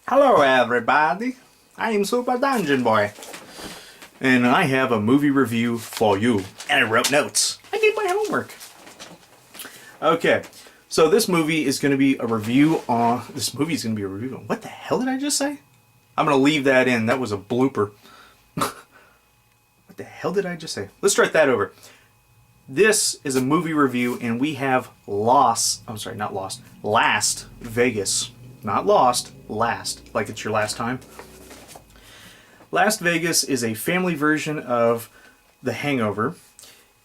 Hello everybody, I am Super Dungeon Boy, and I have a movie review for you, and I wrote notes. I did my homework. Okay, so this movie is going to be a review on, what the hell did I just say? I'm going to leave that in, that was a blooper. What the hell did I just say? Let's start that over. This is a movie review, and we have Last Vegas. Not Lost, Last, like it's your last time. Last Vegas is a family version of The Hangover.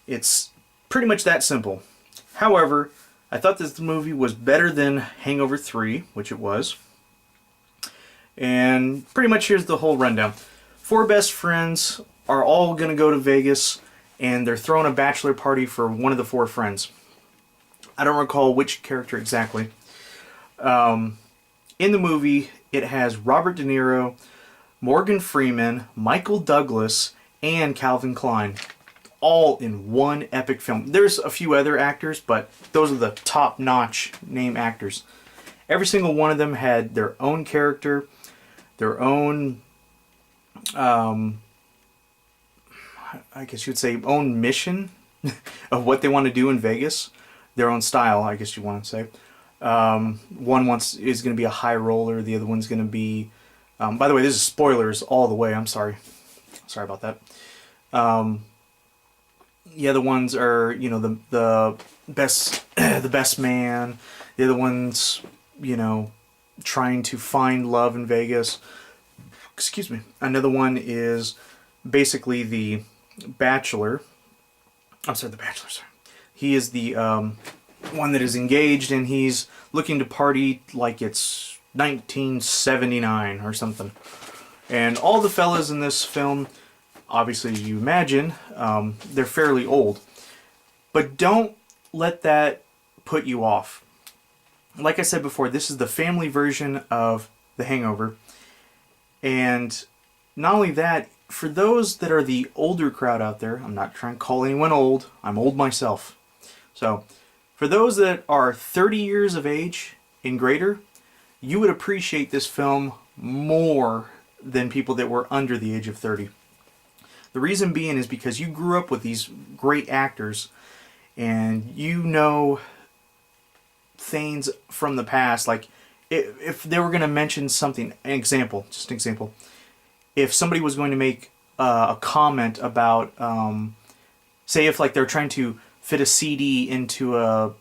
It's pretty much that simple. However, I thought this movie was better than Hangover 3, which it was. And pretty much here's the whole rundown. Four best friends are all going to go to Vegas, and they're throwing a bachelor party for one of the four friends. I don't recall which character exactly. In the movie, it has Robert De Niro, Morgan Freeman, Michael Douglas, and Calvin Klein, all in one epic film. There's a few other actors, but those are the top-notch name actors. Every single one of them had their own character, their own, I guess you'd say, own mission of what they want to do in Vegas. Their own style, I guess you want to say. One is going to be a high roller. The other one's going to be... by the way, this is spoilers all the way. I'm sorry. Sorry about that. The other ones are, you know, the best the best man. The other one's, you know, trying to find love in Vegas. Excuse me. Another one is basically the Bachelor. I'm sorry, the Bachelor. Sorry. He is the one that is engaged, and he's looking to party like it's 1979 or something. And all the fellas in this film, obviously you imagine, they're fairly old. But don't let that put you off. Like I said before, this is the family version of The Hangover. And not only that, for those that are the older crowd out there, I'm not trying to call anyone old, I'm old myself. So, for those that are 30 years of age and greater, you would appreciate this film more than people that were under the age of 30. The reason being is because you grew up with these great actors, and you know things from the past. Like, if they were going to mention something, just an example, if somebody was going to make a comment about, say if like they're trying to fit a CD into a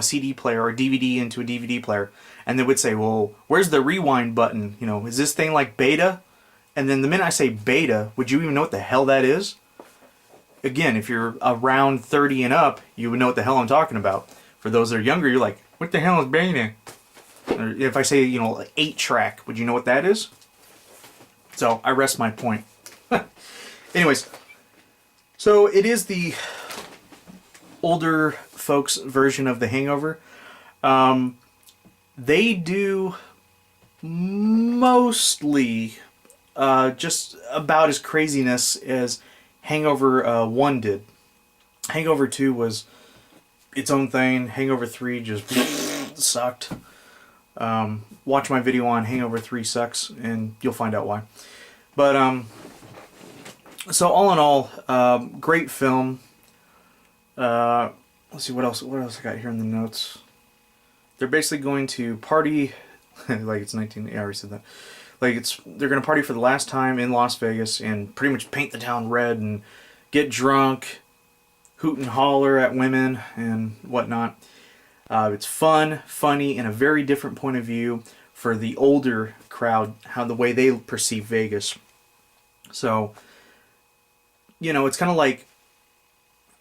CD player, or a DVD into a DVD player, and they would say, well, where's the rewind button? You know, is this thing like beta? And then the minute I say beta, would you even know what the hell that is? Again, if you're around 30 and up, you would know what the hell I'm talking about. For those that are younger, you're like, what the hell is beta? Or if I say, 8-track, would you know what that is? So, I rest my point. Anyways, so it is the older folks version of The Hangover. They do mostly just about as craziness as Hangover 1 did. Hangover 2 was its own thing. Hangover 3 just sucked. Watch my video on Hangover 3 sucks and you'll find out why. But so all in all, great film. Let's see what else I got here in the notes. They're basically going to party like it's 19. Yeah, I already said that. Like they're going to party for the last time in Las Vegas and pretty much paint the town red and get drunk, hoot and holler at women and whatnot. It's fun, funny, and a very different point of view for the older crowd, the way they perceive Vegas. So, it's kind of like,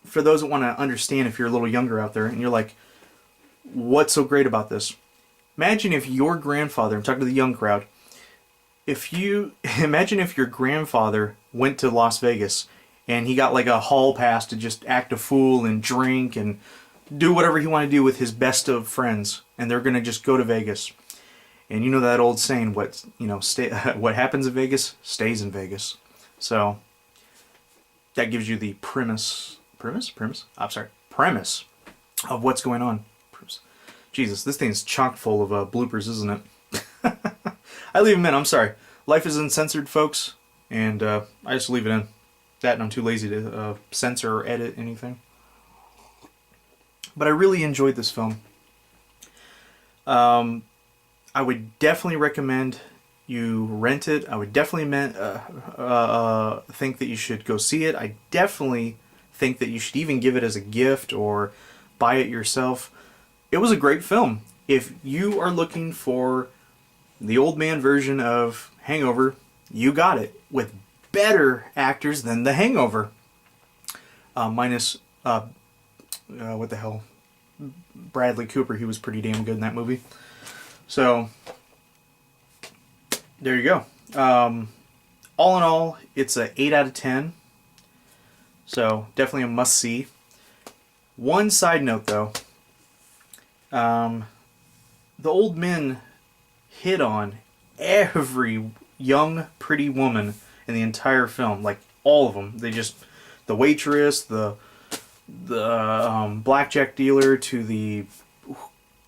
for those that want to understand, if you're a little younger out there and you're like, what's so great about this? Imagine if your grandfather, I'm talking to the young crowd, imagine if your grandfather went to Las Vegas and he got like a hall pass to just act a fool and drink and do whatever he wanted to do with his best of friends, and they're going to just go to Vegas. And you know that old saying, what happens in Vegas stays in Vegas. So that gives you the premise of what's going on. Jesus, this thing's chock full of bloopers, isn't it? I leave them in. I'm sorry. Life is uncensored, folks, and I just leave it in. That, and I'm too lazy to censor or edit anything. But I really enjoyed this film. I would definitely recommend you rent it. I would definitely think that you should go see it. I definitely think that you should even give it as a gift or buy it yourself. It was a great film. If you are looking for the old man version of Hangover, you got it, with better actors than The Hangover. Minus, what the hell? Bradley Cooper. He was pretty damn good in that movie. So, there you go. All in all, it's a 8 out of 10. So, definitely a must-see. One side note, though. The old men hit on every young, pretty woman in the entire film. Like, all of them. They just... The waitress, the blackjack dealer, to the...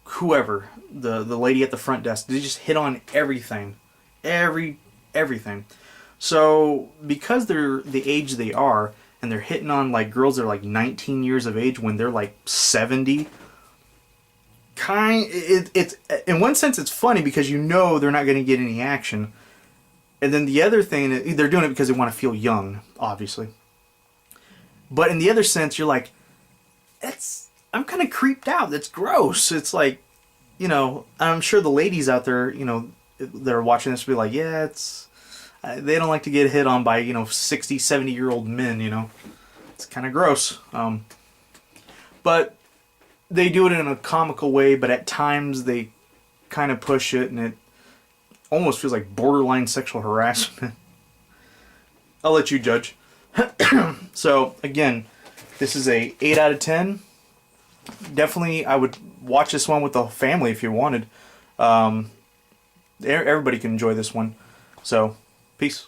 whoever. The lady at the front desk. They just hit on everything. Everything. So, because they're the age they are, and they're hitting on, like, girls that are, like, 19 years of age when they're, like, 70... It's in one sense it's funny because you know they're not going to get any action, and then the other thing, they're doing it because they want to feel young, obviously. But in the other sense, you're like, I'm kind of creeped out. That's gross. It's like, you know, I'm sure the ladies out there, you know, that are watching this will be like, yeah, they don't like to get hit on by, you know, 60, 70-year-old men. You know, it's kind of gross. But they do it in a comical way, but at times they kind of push it, and it almost feels like borderline sexual harassment. I'll let you judge. So, again, this is a 8 out of 10. Definitely, I would watch this one with the family if you wanted. Everybody can enjoy this one. So, peace.